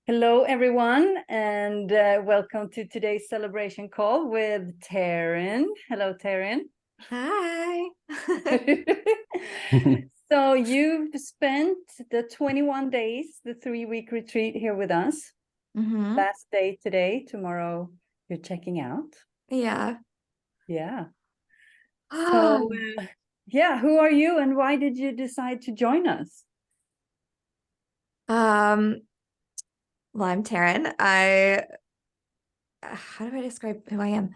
Hello, everyone, and welcome to today's celebration call with Taryn. Hello, Taryn. Hi. So you've spent the 21 days, the 3-week retreat here with us. Mm-hmm. Last day today, tomorrow you're checking out. Yeah. Yeah. So, who are you and why did you decide to join us? Well, I'm Taryn. How do I describe who I am?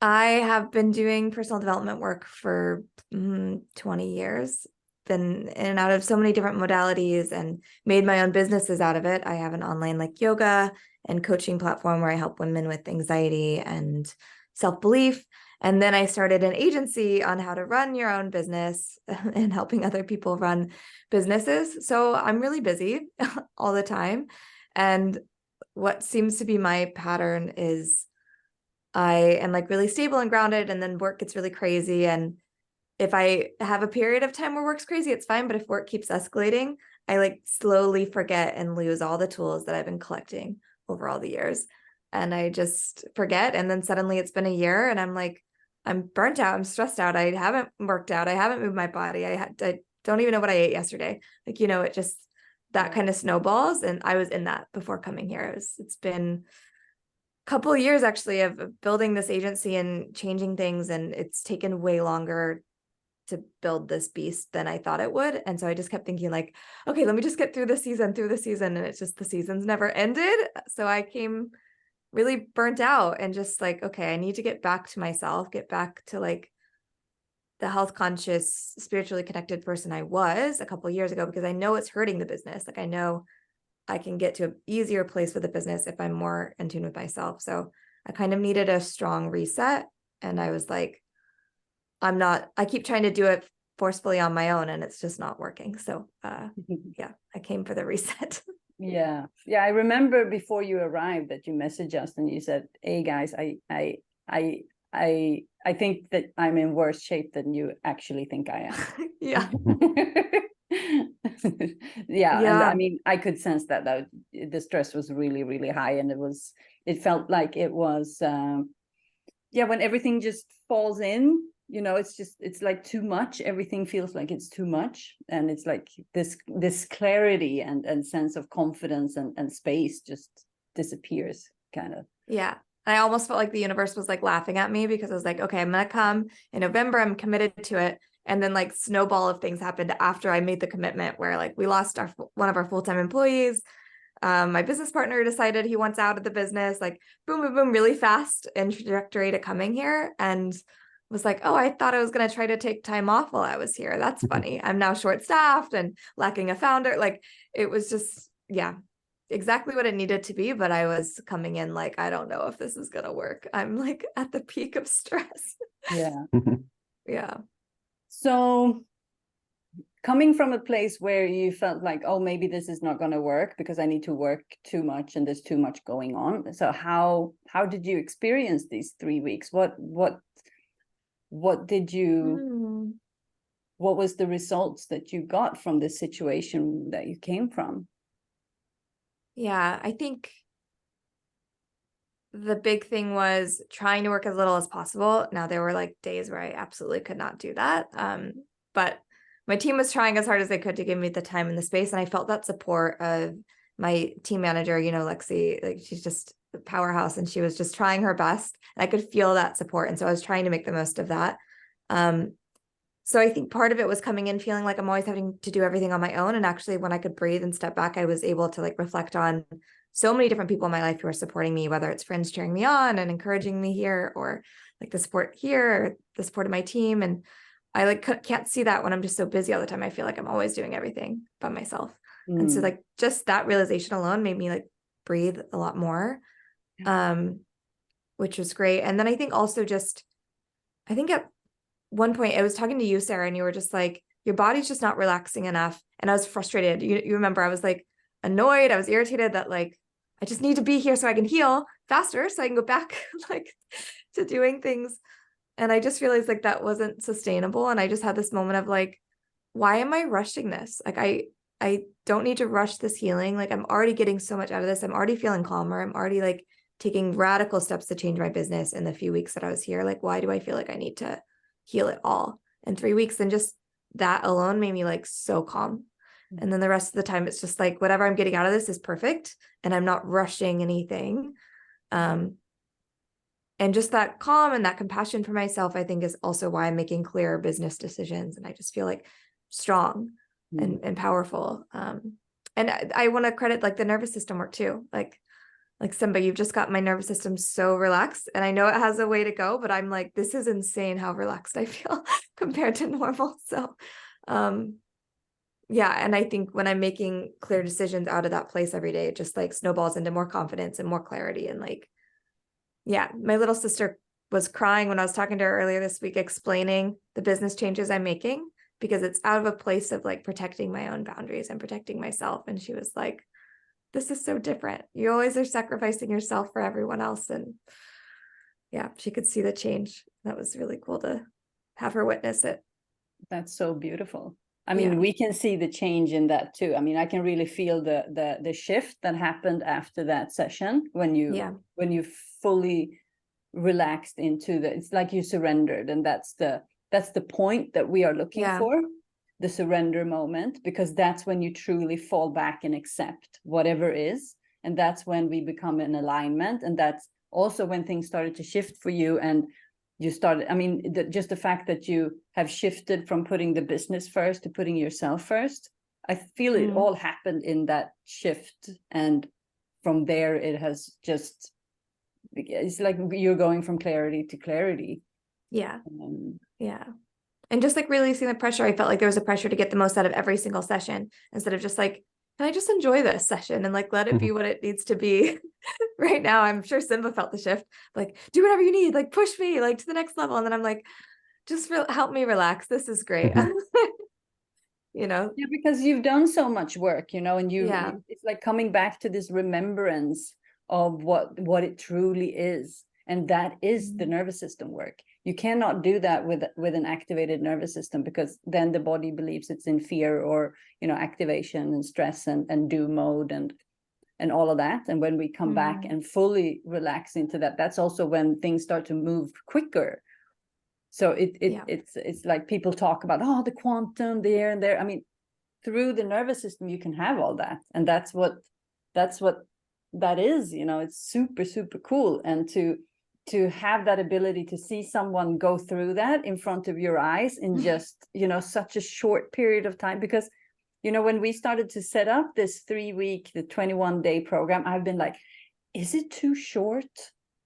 I have been doing personal development work for 20 years, been in and out of so many different modalities and made my own businesses out of it. I have an online yoga and coaching platform where I help women with anxiety and self-belief. And then I started an agency on how to run your own business and helping other people run businesses. So I'm really busy all the time. And what seems to be my pattern is I am really stable and grounded, and then work gets really crazy. And if I have a period of time where work's crazy, it's fine. But if work keeps escalating, I slowly forget and lose all the tools that I've been collecting over all the years. And I just forget. And then suddenly it's been a year and I'm burnt out. I'm stressed out. I haven't worked out. I haven't moved my body. I don't even know what I ate yesterday. It just, that kind of snowballs. And I was in that before coming here. It's been couple of years actually of building this agency and changing things, and it's taken way longer to build this beast than I thought it would. And so I just kept thinking okay, let me just get through the season, and it's just the season's never ended. So I came really burnt out and just okay, I need to get back to myself, get back to the health conscious, spiritually connected person I was a couple of years ago, because I know it's hurting the business. I know I can get to an easier place with the business if I'm more in tune with myself. So I kind of needed a strong reset. And I was I keep trying to do it forcefully on my own and it's just not working. So yeah, I came for the reset. Yeah. I remember before you arrived that you messaged us and you said, "Hey guys, I think that I'm in worse shape than you actually think I am." Yeah. And I mean, I could sense that the stress was really, really high, and it felt like it was when everything just falls in, it's like too much. Everything feels like it's too much, and it's like this clarity and sense of confidence and space just disappears, kind of. Yeah. I almost felt like the universe was laughing at me, because I was okay, I'm gonna come in November, I'm committed to it. And then snowball of things happened after I made the commitment, where we lost one of our full-time employees. My business partner decided he wants out of the business, boom, boom, boom, really fast in trajectory to coming here. And was oh, I thought I was going to try to take time off while I was here. That's funny. I'm now short-staffed and lacking a founder. It was just, yeah, exactly what it needed to be. But I was coming in I don't know if this is going to work. I'm at the peak of stress. Yeah. Yeah. So coming from a place where you felt oh, maybe this is not going to work because I need to work too much and there's too much going on. So how did you experience these 3 weeks? What did you what was the results that you got from this situation that you came from? Yeah, I think the big thing was trying to work as little as possible. Now, there were days where I absolutely could not do that. But my team was trying as hard as they could to give me the time and the space. And I felt that support of my team manager, Lexi, she's just a powerhouse, and she was just trying her best. And I could feel that support. And so I was trying to make the most of that. So I think part of it was coming in feeling I'm always having to do everything on my own. And actually, when I could breathe and step back, I was able to reflect on so many different people in my life who are supporting me, whether it's friends cheering me on and encouraging me here, or the support here, or the support of my team. And I can't see that when I'm just so busy all the time. I feel I'm always doing everything by myself. And so just that realization alone made me breathe a lot more, which was great. And then I think also I think at one point I was talking to you, Sarah, and you were just your body's just not relaxing enough. And I was frustrated. You remember I was annoyed. I was irritated that I just need to be here so I can heal faster, so I can go back to doing things. And I just realized that wasn't sustainable. And I just had this moment of why am I rushing this? I don't need to rush this healing. Like, I'm already getting so much out of this. I'm already feeling calmer. I'm already like taking radical steps to change my business in the few weeks that I was here. Like, why do I feel like I need to heal it all in 3 weeks? And just that alone made me like so calm. And then the rest of the time, it's just like, whatever I'm getting out of this is perfect. And I'm not rushing anything. And just that calm and that compassion for myself, I think, is also why I'm making clear business decisions. And I just feel like strong and powerful. And I want to credit like the nervous system work too. Like Simba, you've just got my nervous system so relaxed. And I know it has a way to go, but I'm like, this is insane how relaxed I feel compared to normal. So, yeah. And I think when I'm making clear decisions out of that place every day, it just like snowballs into more confidence and more clarity. And like, yeah, my little sister was crying when I was talking to her earlier this week, explaining the business changes I'm making, because it's out of a place of like protecting my own boundaries and protecting myself. And she was like, this is so different. You always are sacrificing yourself for everyone else. And yeah, she could see the change. That was really cool to have her witness it. That's so beautiful. I mean, we can see the change in that too. I mean, I can really feel the shift that happened after that session when you fully relaxed into it's like you surrendered, and that's the point that we are looking for, the surrender moment, because that's when you truly fall back and accept whatever is, and that's when we become in alignment, and that's also when things started to shift for you. And you started, I mean, just the fact that you have shifted from putting the business first to putting yourself first, I feel it all happened in that shift. And from there, it has just, it's like you're going from clarity to clarity. Yeah. And just like releasing the pressure, I felt like there was a pressure to get the most out of every single session, instead of just like, can I just enjoy this session and like let it be what it needs to be right now? I'm sure Simba felt the shift, like, do whatever you need, like push me like to the next level. And then I'm like, just help me relax. This is great. You know? Yeah, because you've done so much work, you know, and it's like coming back to this remembrance of what it truly is. And that is the nervous system work. You cannot do that with an activated nervous system, because then the body believes it's in fear or, you know, activation and stress and do mode and all of that. And when we come back and fully relax into that, that's also when things start to move quicker. So it's like people talk about, oh, the quantum there and there. I mean, through the nervous system, you can have all that. And that's what that is, you know. It's super, super cool. And to have that ability to see someone go through that in front of your eyes in just, you know, such a short period of time. Because, you know, when we started to set up this 3-week, the 21-day program, I've been like, is it too short?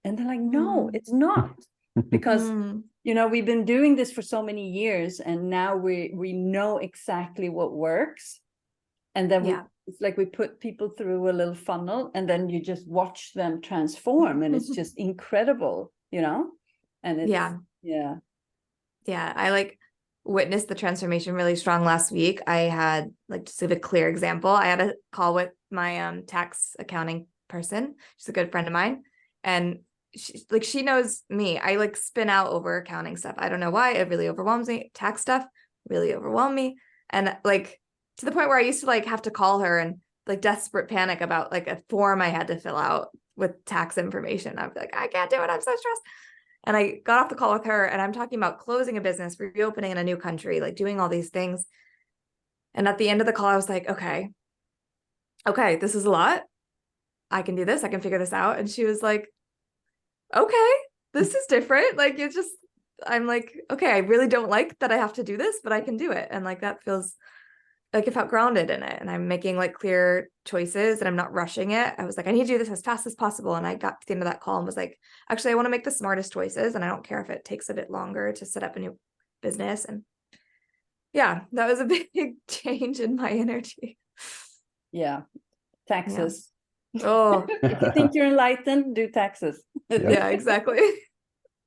And they're like, no, it's not. Because, you know, we've been doing this for so many years, and now we know exactly what works. And then it's like we put people through a little funnel, and then you just watch them transform, and it's just incredible, you know. And it's I like witnessed the transformation really strong last week. I had, like, just to give a clear example, I had a call with my tax accounting person. She's a good friend of mine, and she knows me. I like spin out over accounting stuff. I don't know why. It really overwhelms me. Tax stuff really overwhelmed me. And like, to the point where I used to like have to call her and like desperate panic about like a form I had to fill out with tax information. I'd be like, I can't do it. I'm so stressed. And I got off the call with her, and I'm talking about closing a business, reopening in a new country, like doing all these things. And at the end of the call, I was like, okay, this is a lot. I can do this. I can figure this out. And she was like, okay, this is different. Like, it's just, I'm like, okay, I really don't like that I have to do this, but I can do it. And like, that feels like I felt grounded in it, and I'm making like clear choices, and I'm not rushing it. I was like, I need to do this as fast as possible. And I got to the end of that call and was like, actually, I want to make the smartest choices, and I don't care if it takes a bit longer to set up a new business. And yeah, that was a big change in my energy. Yeah. Taxes. Oh, if you think you're enlightened, do taxes. Yeah, exactly.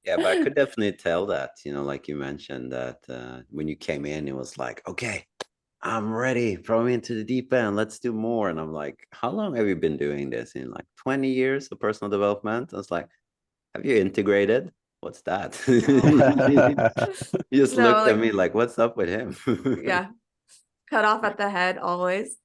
Yeah, but I could definitely tell that, you know, like you mentioned that when you came in, it was like, okay, I'm ready, throw me into the deep end, let's do more. And I'm like, how long have you been doing this? In like 20 years of personal development? I was like, have you integrated? What's that? You just looked at me like, what's up with him? Yeah. cut off at the head always.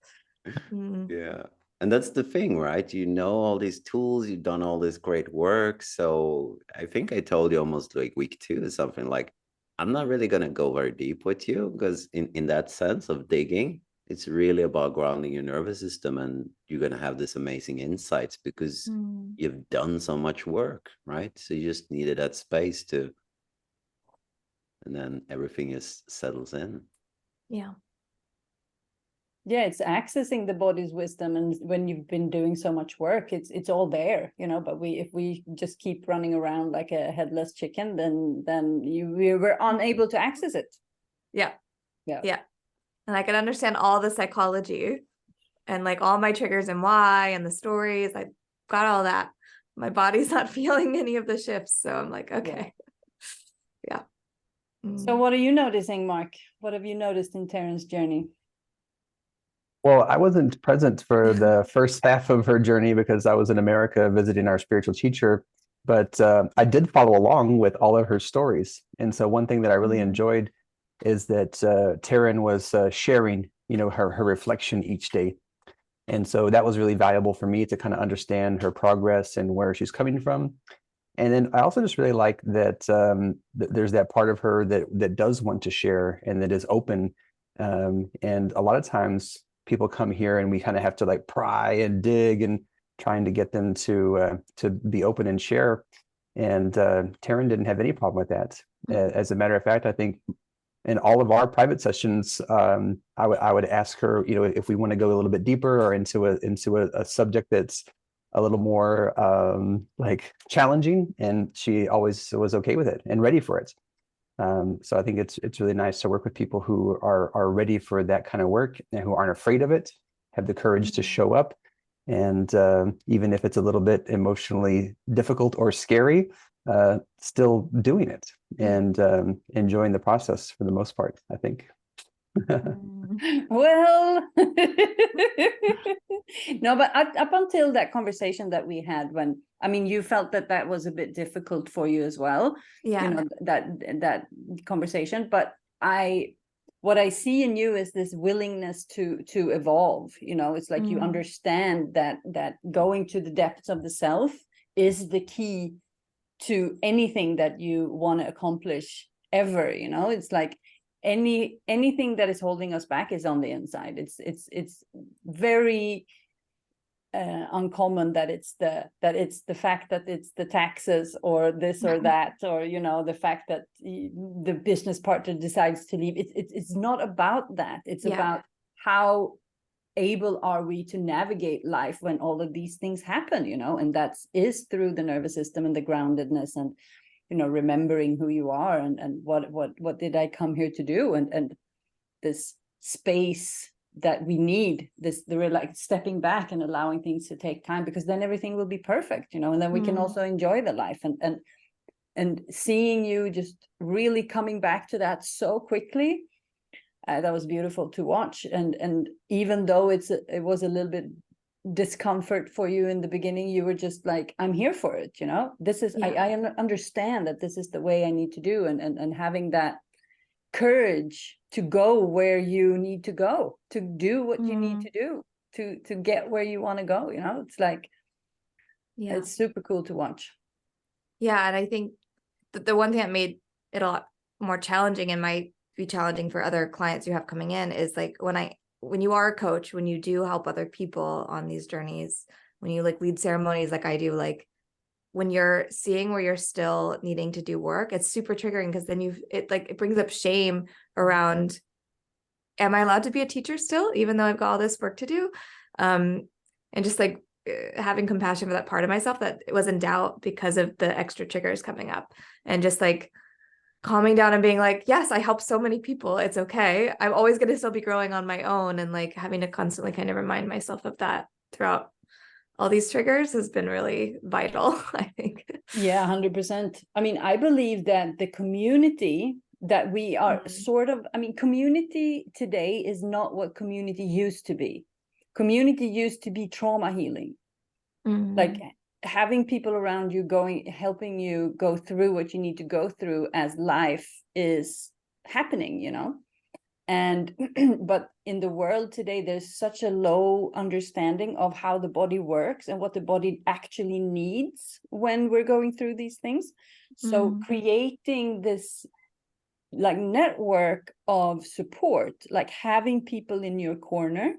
Mm. Yeah. And that's the thing, right? You know all these tools, you've done all this great work. So I think I told you almost like week 2 or something, like, I'm not really going to go very deep with you, because in that sense of digging, it's really about grounding your nervous system, and you're going to have this amazing insights because you've done so much work, right? So you just needed that space to, and then everything is settles in. Yeah. Yeah, it's accessing the body's wisdom, and when you've been doing so much work, it's all there, you know. But if we just keep running around like a headless chicken, then we're unable to access it. Yeah. Yeah. Yeah. And I can understand all the psychology and like all my triggers and why and the stories. I got all that. My body's not feeling any of the shifts. So I'm like, okay. Yeah. So what are you noticing, Mark? What have you noticed in Taryn's journey? Well, I wasn't present for the first half of her journey because I was in America visiting our spiritual teacher, but I did follow along with all of her stories. And so one thing that I really enjoyed is that Taryn was sharing, her reflection each day. And so that was really valuable for me to kind of understand her progress and where she's coming from. And then I also just really like that there's that part of her that does want to share and that is open. And a lot of times people come here and we kind of have to like pry and dig and trying to get them to be open and share. And Taryn didn't have any problem with that. As a matter of fact, I think in all of our private sessions, I would ask her, if we want to go a little bit deeper or into a subject that's a little more like challenging, and she always was okay with it and ready for it. So I think it's really nice to work with people who are ready for that kind of work and who aren't afraid of it, have the courage to show up, and even if it's a little bit emotionally difficult or scary, still doing it and enjoying the process for the most part, I think. Well, no, but up until that conversation that we had, when you felt that was a bit difficult for you as well. Yeah. That conversation, but what I see in you is this willingness to evolve. It's like you understand that going to the depths of the self is the key to anything that you want to accomplish ever. It's like anything that is holding us back is on the inside. It's very uncommon that it's the fact that it's the taxes or this or that, or the fact that the business partner decides to leave. It's not about that. It's about how able are we to navigate life when all of these things happen, and that is through the nervous system and the groundedness and remembering who you are and what did I come here to do, and this space that we need, like stepping back and allowing things to take time, because then everything will be perfect, and then we can also enjoy the life, and seeing you just really coming back to that so quickly, that was beautiful to watch. And even though it was a little bit discomfort for you in the beginning, you were just like, I'm here for it. This is, I understand that this is the way I need to do, and having that courage to go where you need to go, to do what you need to do, to get where you want to go. It's like, it's super cool to watch. Yeah. And I think the one thing that made it a lot more challenging and might be challenging for other clients you have coming in is like when you are a coach, when you do help other people on these journeys, when you like lead ceremonies like I do, like when you're seeing where you're still needing to do work, it's super triggering, because then it brings up shame around, am I allowed to be a teacher still, even though I've got all this work to do? And just like having compassion for that part of myself that it was in doubt because of the extra triggers coming up, and just like calming down and being like, yes, I help so many people. It's okay. I'm always going to still be growing on my own, and like having to constantly kind of remind myself of that throughout all these triggers has been really vital, I think. Yeah, 100%. I believe that the community that we are community today is not what community used to be. Community used to be trauma healing. Like having people around you helping you go through what you need to go through as life is happening, And but in the world today, there's such a low understanding of how the body works and what the body actually needs when we're going through these things. So creating this like network of support, like having people in your corner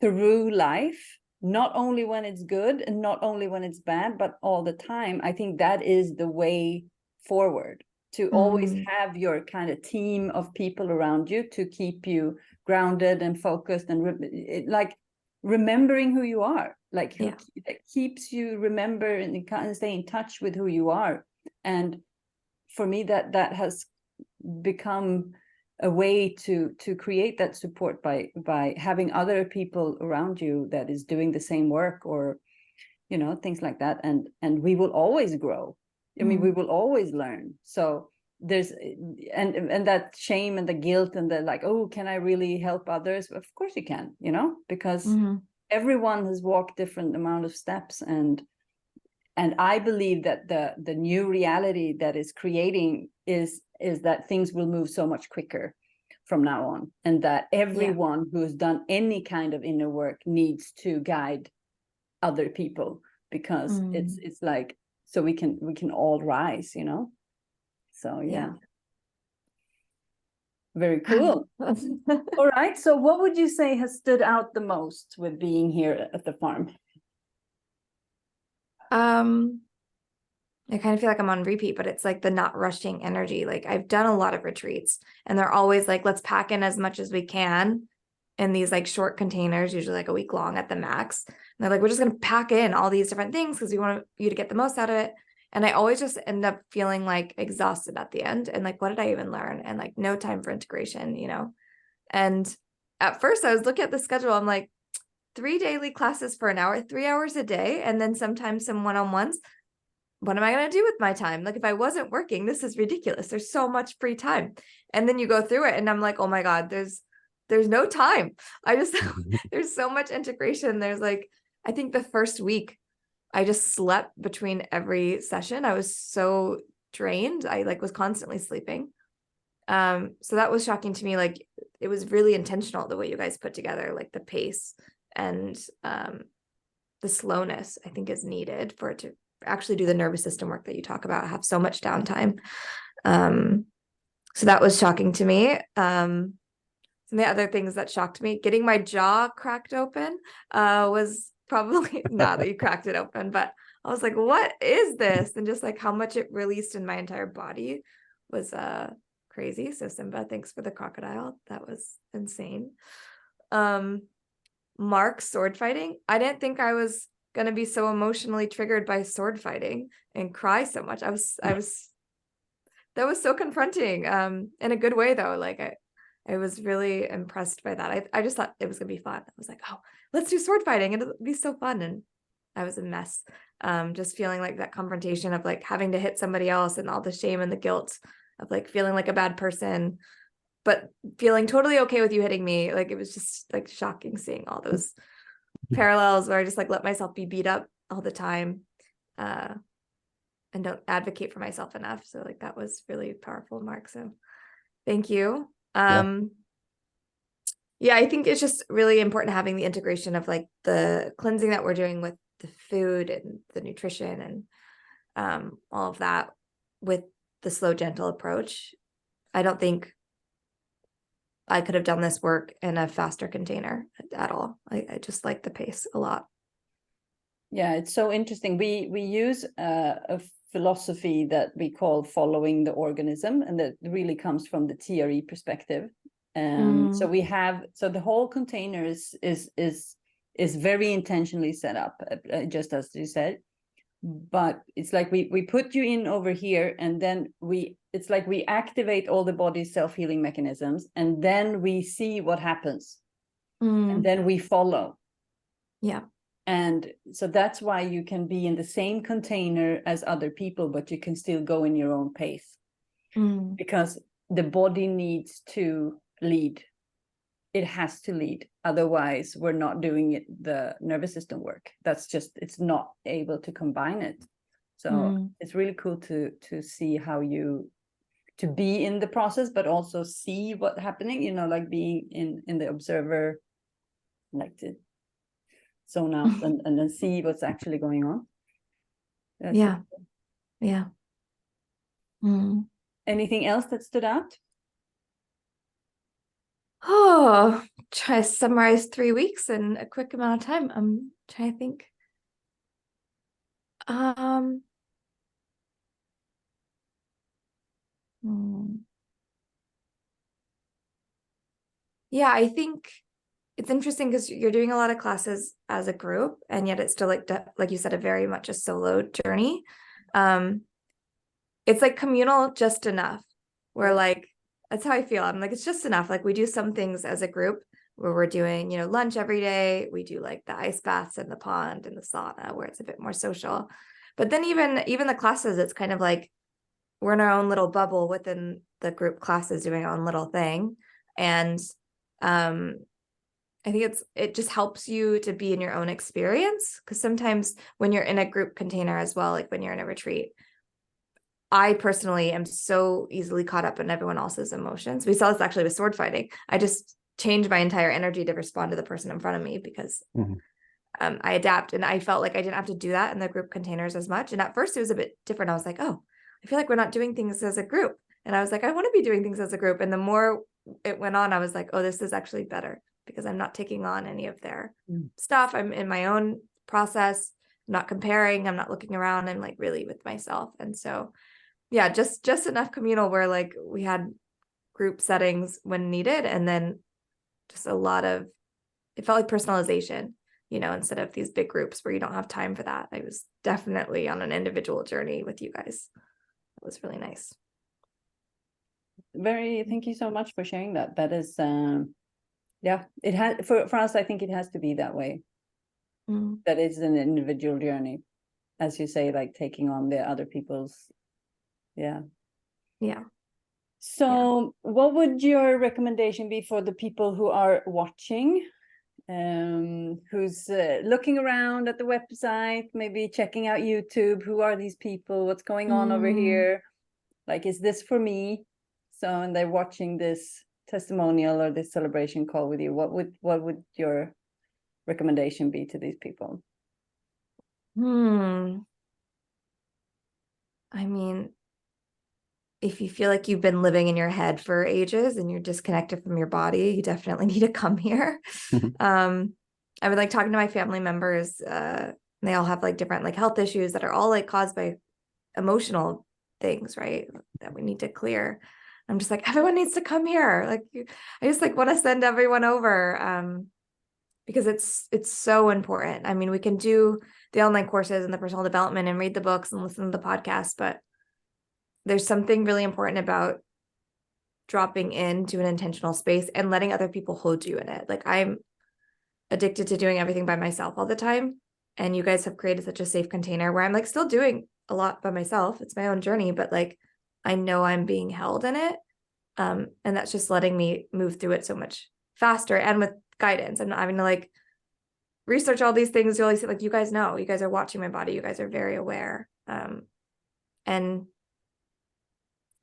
through life, not only when it's good and not only when it's bad, but all the time, I think that is the way forward, to always have your kind of team of people around you to keep you grounded and focused and like remembering who you are, like who keeps you remember and kind of stay in touch with who you are. And for me, that has become a way to create that support by having other people around you that is doing the same work, or you know, things like that. And we will always grow. I mean, we will always learn. So there's and that shame and the guilt and the like, oh, can I really help others? Of course you can, you know, because everyone has walked different amount of steps. And I believe that the new reality that is creating is that things will move so much quicker from now on, and that everyone who has done any kind of inner work needs to guide other people, because it's like, so we can all rise, you know. So yeah. Very cool. All right, so what would you say has stood out the most with being here at the farm? I kind of feel like I'm on repeat, but it's like the not rushing energy. Like I've done a lot of retreats and they're always like, let's pack in as much as we can in these like short containers, usually like a week long at the max. And they're like, we're just going to pack in all these different things because we want you to get the most out of it. And I always just end up feeling like exhausted at the end. And like, what did I even learn? And like, no time for integration, you know? And at first I was looking at the schedule. I'm like, 3 daily classes for an hour, 3 hours a day. And then sometimes some one-on-ones. What am I going to do with my time? Like if I wasn't working, this is ridiculous. There's so much free time. And then you go through it and I'm like, oh my God, there's no time. There's so much integration. There's like, I think the first week I just slept between every session. I was so drained. I like was constantly sleeping. So that was shocking to me. Like it was really intentional the way you guys put together, like the pace and the slowness I think is needed for it to actually do the nervous system work that you talk about, have so much downtime. So that was shocking to me. Some of the other things that shocked me, getting my jaw cracked open was probably not that you cracked it open, but I was like, what is this? And just like how much it released in my entire body was crazy. So Simba, thanks for the crocodile. That was insane. Mark's sword fighting. I didn't think I was going to be so emotionally triggered by sword fighting and cry so much. I was that was so confronting in a good way though. Like I was really impressed by that. I just thought it was gonna be fun. I was like, oh, let's do sword fighting, it'll be so fun. And I was a mess, just feeling like that confrontation of like having to hit somebody else and all the shame and the guilt of like feeling like a bad person but feeling totally okay with you hitting me. Like it was just like shocking seeing all those parallels where I just like let myself be beat up all the time and don't advocate for myself enough. So like that was really powerful, Mark. So thank you. Yeah, I think it's just really important having the integration of like the cleansing that we're doing with the food and the nutrition and all of that with the slow, gentle approach. I don't think I could have done this work in a faster container at all. I just like the pace a lot. Yeah, it's so interesting. We use a philosophy that we call following the organism, and that really comes from the TRE perspective. So we have, so the whole container is very intentionally set up, just as you said. But it's like we put you in over here, and then it's like we activate all the body's self-healing mechanisms, and then we see what happens, and then we follow. Yeah. And so that's why you can be in the same container as other people, but you can still go in your own pace, because the body needs to lead. It has to lead. Otherwise, we're not doing the nervous system work. That's just, it's not able to combine it. So it's really cool to see how you to be in the process, but also see what's happening, you know, like being in the observer, like to zone out and then see what's actually going on. Yeah. Yeah. Mm. Anything else that stood out? Oh, try to summarize 3 weeks in a quick amount of time. I'm trying to think. Yeah, I think it's interesting because you're doing a lot of classes as a group, and yet it's still like you said, a very much a solo journey. It's like communal just enough. Where like that's how I feel. I'm like, it's just enough. Like we do some things as a group where we're doing, you know, lunch every day. We do like the ice baths in the pond and the sauna where it's a bit more social. But then even the classes, it's kind of like we're in our own little bubble within the group classes doing our own little thing. And I think it just helps you to be in your own experience, because sometimes when you're in a group container as well, like when you're in a retreat, I personally am so easily caught up in everyone else's emotions. We saw this actually with sword fighting. I just changed my entire energy to respond to the person in front of me because I adapt, and I felt like I didn't have to do that in the group containers as much. And at first it was a bit different. I was like, oh, I feel like we're not doing things as a group. And I was like, I want to be doing things as a group. And the more it went on, I was like, oh, this is actually better because I'm not taking on any of their stuff. I'm in my own process, I'm not comparing, I'm not looking around. I'm like really with myself. And so, yeah, just enough communal where like we had group settings when needed. And then just a lot of, it felt like personalization, you know, instead of these big groups where you don't have time for that. I was definitely on an individual journey with you guys. It was really nice. Thank you so much for sharing that. That is, yeah, it has for us, I think it has to be that way. That is an individual journey, as you say, like taking on the other people's, yeah. So what would your recommendation be for the people who are watching, who's looking around at the website, maybe checking out YouTube? Who are these people? What's going on over here? Like, is this for me? So, and they're watching this testimonial or this celebration call with you. What would your recommendation be to these people? I mean, if you feel like you've been living in your head for ages and you're disconnected from your body, you definitely need to come here. I've been like talking to my family members. They all have like different like health issues that are all like caused by emotional things, right? That we need to clear. I'm just like, everyone needs to come here. Like, I just like want to send everyone over because it's so important. I mean, we can do the online courses and the personal development and read the books and listen to the podcast, but there's something really important about dropping into an intentional space and letting other people hold you in it. Like I'm addicted to doing everything by myself all the time. And you guys have created such a safe container where I'm like still doing a lot by myself. It's my own journey, but like, I know I'm being held in it. And that's just letting me move through it so much faster and with guidance. I'm not having to like research all these things. Really, like you guys know, you guys are watching my body. You guys are very aware. And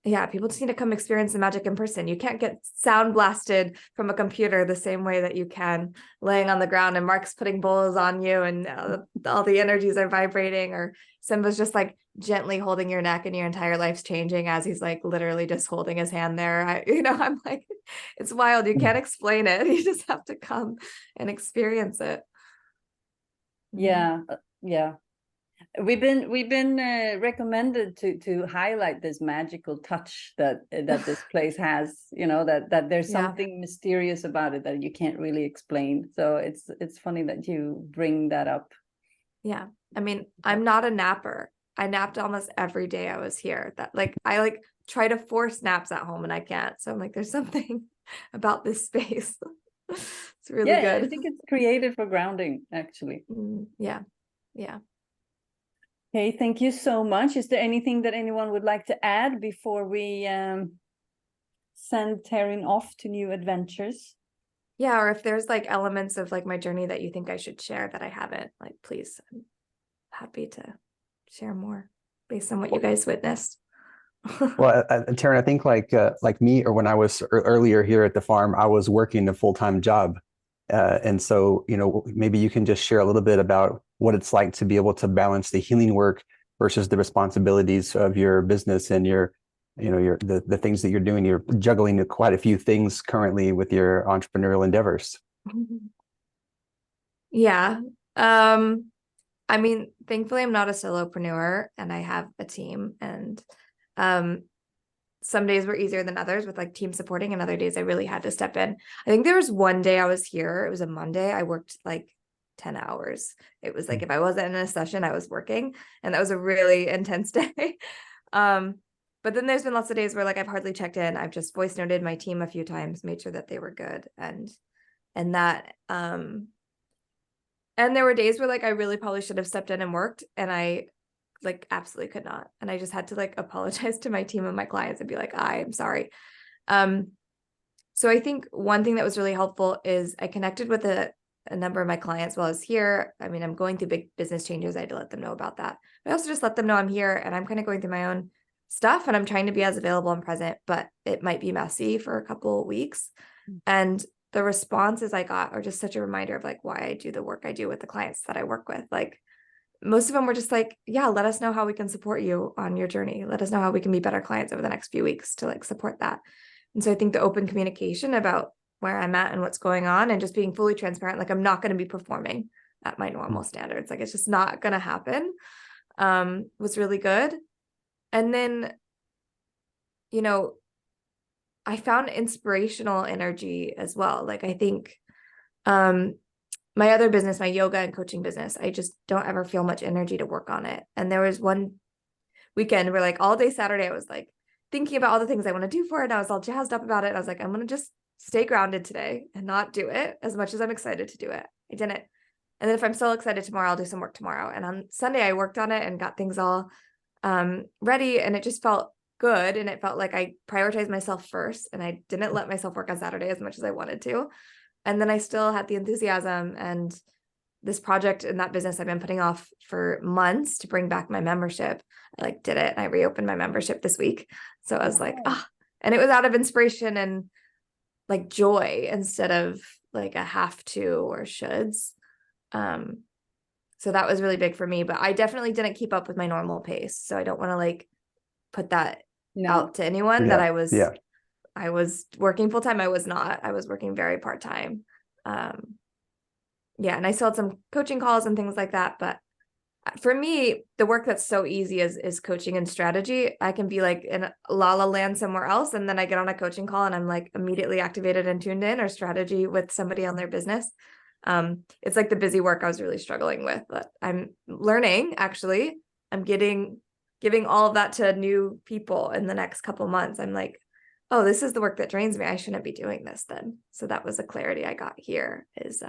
yeah, people just need to come experience the magic in person. You can't get sound blasted from a computer the same way that you can laying on the ground and Mark's putting bowls on you and all the energies are vibrating, or Simba's just like gently holding your neck and your entire life's changing as he's like literally just holding his hand there. I'm like, it's wild. You can't explain it. You just have to come and experience it. Yeah. We've been recommended to highlight this magical touch that this place has, you know, that there's something mysterious about it that you can't really explain. So it's funny that you bring that up. Yeah. I mean, I'm not a napper. I napped almost every day I was here. That like I like try to force naps at home and I can't. So I'm like, there's something about this space. It's really good. I think it's created for grounding, actually. Yeah. Okay, thank you so much. Is there anything that anyone would like to add before we send Taryn off to new adventures? Yeah, or if there's like elements of like my journey that you think I should share that I haven't, like please, I'm happy to share more based on what you guys witnessed. Well, Taryn, I think like me, or when I was earlier here at the farm, I was working a full-time job. And so, maybe you can just share a little bit about what it's like to be able to balance the healing work versus the responsibilities of your business and the things that you're doing. You're juggling quite a few things currently with your entrepreneurial endeavors. Yeah. I mean, thankfully I'm not a solopreneur and I have a team, and some days were easier than others with like team supporting, and other days I really had to step in. I think there was one day I was here, it was a Monday, I worked like 10 hours. It was like if I wasn't in a session, I was working, and that was a really intense day. But then there's been lots of days where like I've hardly checked in. I've just voice noted my team a few times, made sure that they were good, and that and there were days where like I really probably should have stepped in and worked, and I like absolutely could not. And I just had to like apologize to my team and my clients and be like, I'm sorry. So I think one thing that was really helpful is I connected with a number of my clients while I was here. I mean, I'm going through big business changes. I had to let them know about that. But I also just let them know I'm here and I'm kind of going through my own stuff, and I'm trying to be as available and present, but it might be messy for a couple of weeks. And the responses I got are just such a reminder of like why I do the work I do with the clients that I work with. Like most of them were just like, yeah, let us know how we can support you on your journey. Let us know how we can be better clients over the next few weeks to like support that. And so I think the open communication about where I'm at and what's going on, and just being fully transparent, like I'm not going to be performing at my normal standards. Like it's just not going to happen, was really good. And then, I found inspirational energy as well. Like I think, my other business, my yoga and coaching business, I just don't ever feel much energy to work on it. And there was one weekend where like all day Saturday, I was like thinking about all the things I want to do for it. And I was all jazzed up about it. And I was like, I'm going to just stay grounded today and not do it as much as I'm excited to do it. I didn't. And then if I'm still excited tomorrow, I'll do some work tomorrow. And on Sunday, I worked on it and got things all ready. And it just felt good. And it felt like I prioritized myself first. And I didn't let myself work on Saturday as much as I wanted to. And then I still had the enthusiasm, and this project in that business I've been putting off for months to bring back my membership. I like did it, and I reopened my membership this week. So I was like, and it was out of inspiration and like joy instead of like a have to or shoulds. So that was really big for me, but I definitely didn't keep up with my normal pace. So I don't want to like put that out to anyone that I was working full time. I was not. I was working very part time. And I still had some coaching calls and things like that. But for me, the work that's so easy is coaching and strategy. I can be like in la la land somewhere else, and then I get on a coaching call and I'm like immediately activated and tuned in, or strategy with somebody on their business. It's like the busy work I was really struggling with, but I'm learning. Actually, I'm giving all of that to new people in the next couple months. I'm like, oh, this is the work that drains me. I shouldn't be doing this then. So that was a clarity I got here, is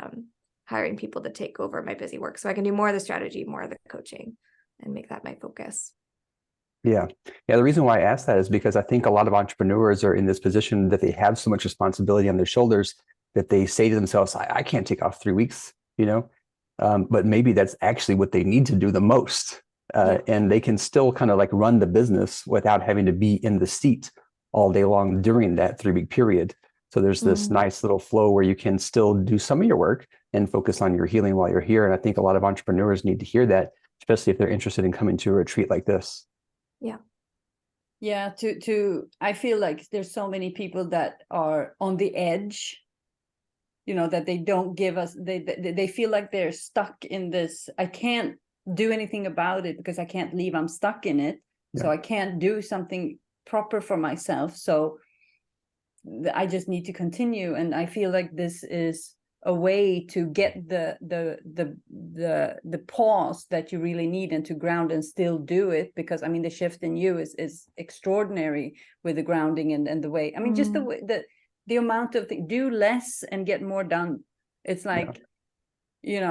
hiring people to take over my busy work so I can do more of the strategy, more of the coaching, and make that my focus. Yeah. The reason why I asked that is because I think a lot of entrepreneurs are in this position that they have so much responsibility on their shoulders that they say to themselves, I can't take off 3 weeks, but maybe that's actually what they need to do the most. And they can still kind of like run the business without having to be in the seat all day long during that 3-week period. So there's this nice little flow where you can still do some of your work and focus on your healing while you're here. And I think a lot of entrepreneurs need to hear that, especially if they're interested in coming to a retreat like this. Yeah. I feel like there's so many people that are on the edge, that they don't give us, they feel like they're stuck in this. I can't do anything about it because I can't leave. I'm stuck in it. So I can't do something proper for myself. So I just need to continue. And I feel like this is a way to get the pause that you really need, and to ground and still do it. Because I mean, the shift in you is extraordinary with the grounding and the way, I mean, just the way the amount of do less and get more done. It's like, it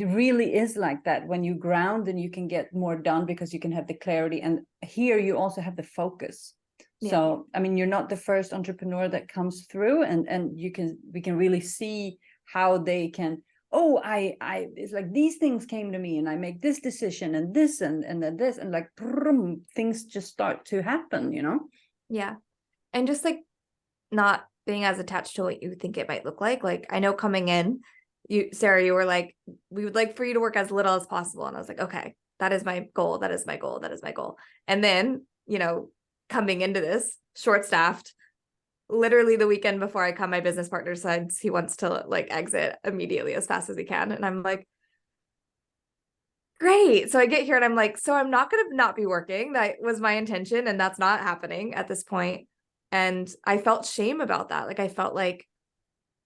really is like that. When you ground, and you can get more done because you can have the clarity, and here you also have the focus. So, I mean, you're not the first entrepreneur that comes through, and we can really see how they can, oh, it's like these things came to me and I make this decision and this and then this, and like brum, things just start to happen, you know? Yeah. And just like not being as attached to what you think it might look like. Like I know coming in, Sarah, you were like, we would like for you to work as little as possible. And I was like, okay, that is my goal. That is my goal. That is my goal. And then, you know, coming into this short-staffed, literally the weekend before I come, my business partner decides he wants to like exit immediately as fast as he can. And I'm like, great. So I get here and I'm like, so I'm not going to not be working. That was my intention. And that's not happening at this point. And I felt shame about that. Like, I felt like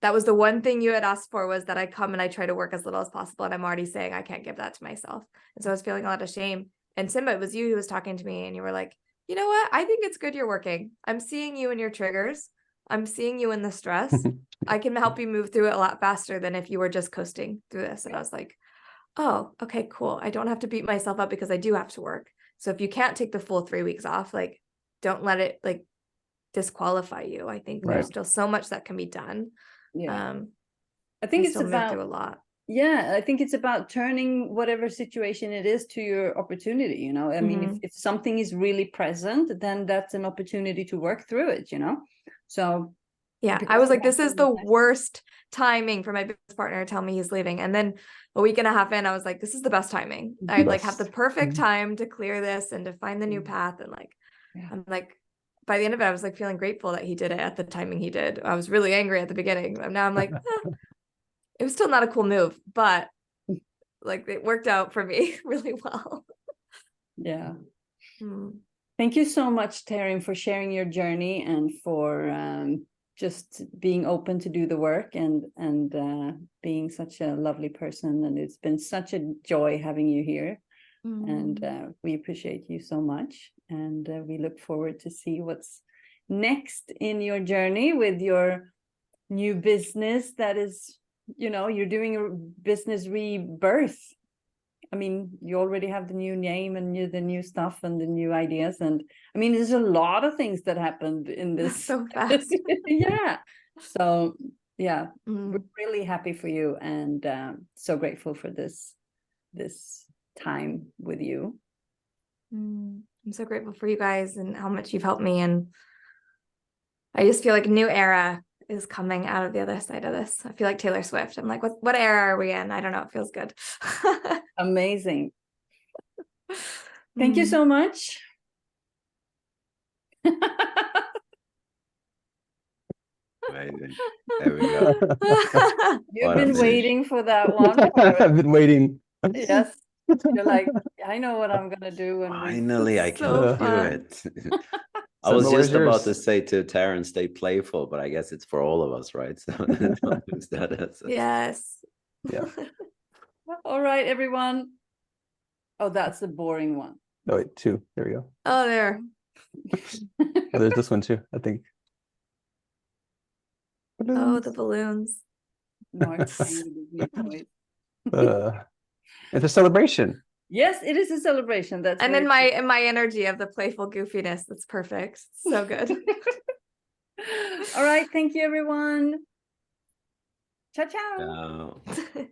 that was the one thing you had asked for, was that I come and I try to work as little as possible. And I'm already saying I can't give that to myself. And so I was feeling a lot of shame. And Simba, it was you who was talking to me and you were like, you know what? I think it's good you're working. I'm seeing you in your triggers. I'm seeing you in the stress. I can help you move through it a lot faster than if you were just coasting through this. And I was like, oh, okay, cool. I don't have to beat myself up because I do have to work. So if you can't take the full 3 weeks off, like, don't let it like disqualify you. I think there's still so much that can be done. Yeah. I think it's still move about through a lot. Yeah, I think it's about turning whatever situation it is to your opportunity, you know. I mean, if something is really present, then that's an opportunity to work through it, you know. So yeah, I was like, this is the worst timing for my business partner to tell me he's leaving. And then a week and a half in, I was like, this is the best timing. I like have the perfect time to clear this and to find the new path. And like, I'm like, by the end of it, I was like feeling grateful that he did it at the timing he did. I was really angry at the beginning. But now I'm like, it was still not a cool move, but like it worked out for me really well. Yeah. Thank you so much, Taryn, for sharing your journey and for just being open to do the work and being such a lovely person. And it's been such a joy having you here. And we appreciate you so much. And we look forward to see what's next in your journey with your new business that is, you know, you're doing a business rebirth. I mean, you already have the new name and the new stuff and the new ideas. And I mean, there's a lot of things that happened in this. So fast. Yeah. So yeah, we're really happy for you and so grateful for this time with you. I'm so grateful for you guys and how much you've helped me. And I just feel like a new era is coming out of the other side of this. I feel like Taylor Swift. I'm like, what era are we in? I don't know. It feels good. Amazing. Thank you so much. Amazing. There we go. You've been waiting for that one. I've been waiting. Yes. You're like, I know what I'm gonna do when finally I can so do it. I So was just about yours? to say to Taryn, stay playful, but I guess it's for all of us, right? So don't lose that as Yes. Yeah. All right, everyone. Oh, that's the boring one. No, wait, 2. There we go. Oh, there. Oh, there's this one too, I think. Oh, the balloons. No, it's playing with new toys. It's a celebration. Yes, it is a celebration. That's And very in my energy of the playful goofiness, that's perfect. So good. All right, thank you, everyone. Ciao, ciao. Ciao.